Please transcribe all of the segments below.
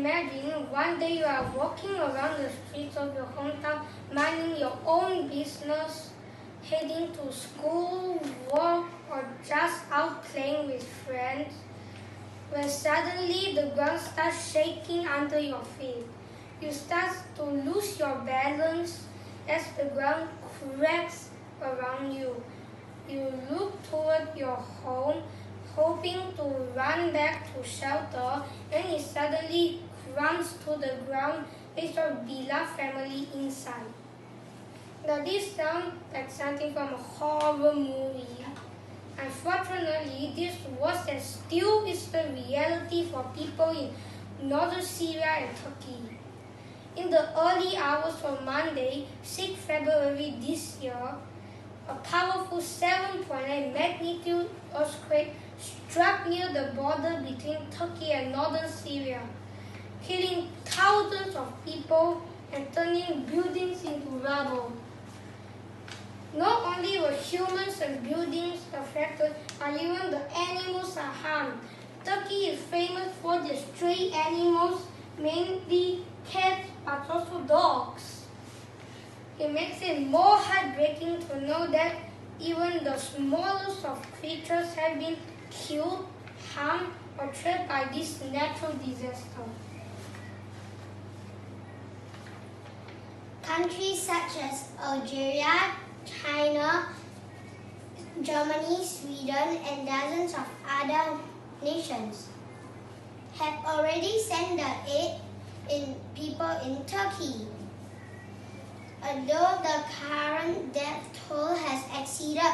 imagine one day you are walking around the streets of your hometown, minding your own business, heading to school, work, or just out playing with friends, when suddenly the ground starts shaking under your feet. You start to lose your balance as the ground cracks around you. You look toward your home, hoping to run back to shelter, and it suddenly crumbles to the ground with your beloved family inside. Now this sounds like something from a horror movie. Unfortunately, this was and still is the reality for people in northern Syria and Turkey. In the early hours of Monday, 6 February this year, a powerful 7.8 magnitude earthquake struck near the border between Turkey and northern Syria, killing thousands of people and turning buildings into rubble. Not only were humans and buildings affected, but even the animals are harmed. Turkey is famous for their stray animals, mainly cats, but also dogs. It makes it more heartbreaking to know that even the smallest of creatures have been killed, harmed, or trapped by this natural disaster. Countries such as Algeria, China, Germany, Sweden, and dozens of other nations have already sent their aid in people in Turkey. Although the current death toll has exceeded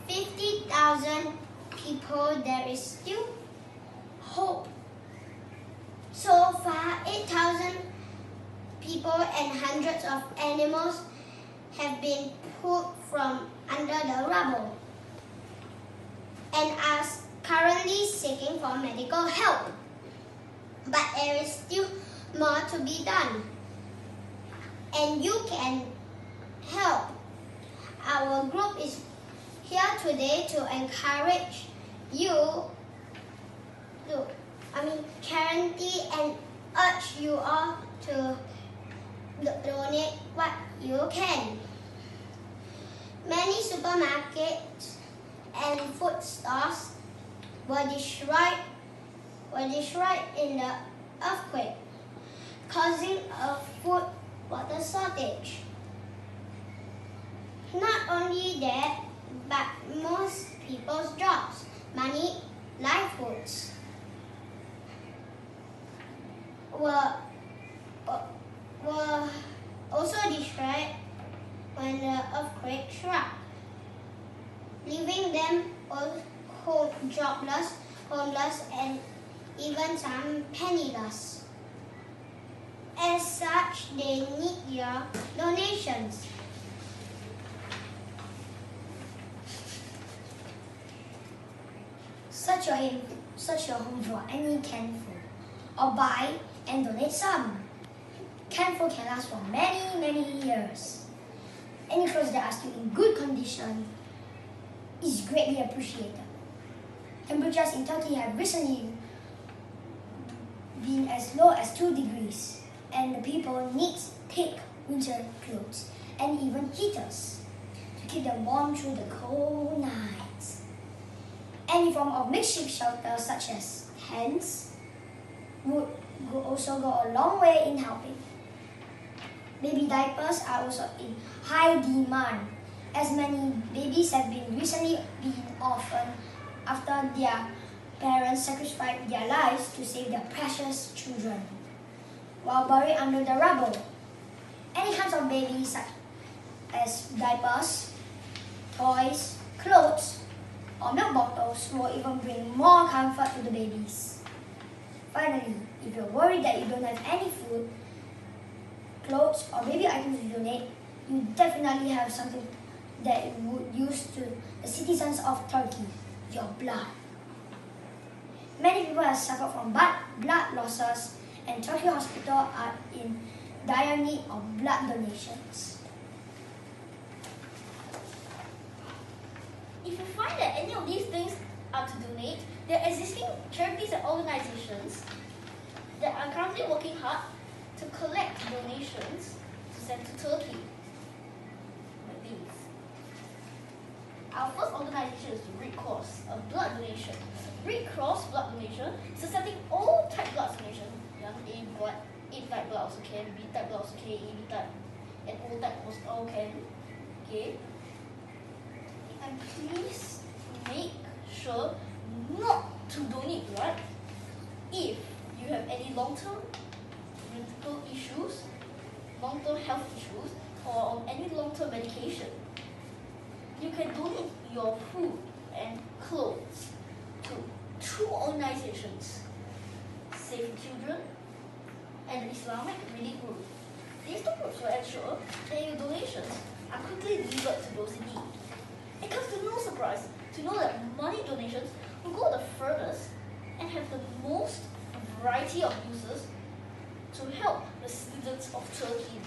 50,000 people, there is still hope. So far, 8,000 people and hundreds of animals have been pulled from under the rubble and are currently seeking for medical help. But there is still more to be done, and you can help. Our group is here today to encourage you charity and urge you all to donate what you can. Many supermarkets and food stores were destroyed in the earthquake, causing a food water shortage. Not only that, but most people's jobs, money, livelihoods were also destroyed when the earthquake struck, leaving them all jobless, homeless, and even some penniless. As such, they need your donations. Search your home for any canned food, or buy and donate some. Canned food can last for many, many years. Any clothes that are still in good condition is greatly appreciated. Temperatures in Turkey have recently been as low as 2 degrees, and the people need thick winter clothes and even heaters to keep them warm through the cold nights. Any form of makeshift shelter, such as tents, would also go a long way in helping. Baby diapers are also in high demand, as many babies have recently been orphaned after their parents sacrificed their lives to save their precious children while buried under the rubble. Any kinds of babies, such as diapers, toys, clothes, or milk bottles, will even bring more comfort to the babies. Finally, if you're worried that you don't have any food, clothes, or baby items to donate, you definitely have something that you would use to the citizens of Turkey: your blood. Many people have suffered from blood losses, and Turkey hospitals are in dire need of blood donations. If you find that any of these things are to donate, there are existing charities and organizations that are currently currently working hard to collect donations to send to Turkey. Like these. Our first organization is the Red Cross, a blood donation. Red Cross blood donation is accepting all type blood donation. Young A blood, A type blood also can, B type blood also can, AB type, and O type also can. Okay. And please make sure not to donate blood if you have any long-term medical issues, long-term health issues, or on any long-term medication. You can donate your food and clothes to two organizations, Save the Children and the Islamic Relief Group. These two groups will ensure that your donations are quickly delivered to those in need. It comes to no surprise to know that money donations will go the furthest and have the most variety of uses to help the citizens of Turkey.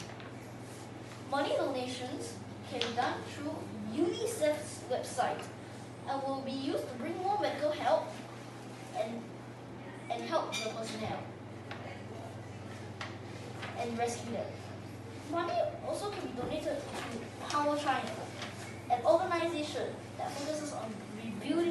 Money donations can be done through UNICEF's website and will be used to bring more medical help and help the personnel and rescue them. Money also can be donated to Power China, an organization that focuses on rebuilding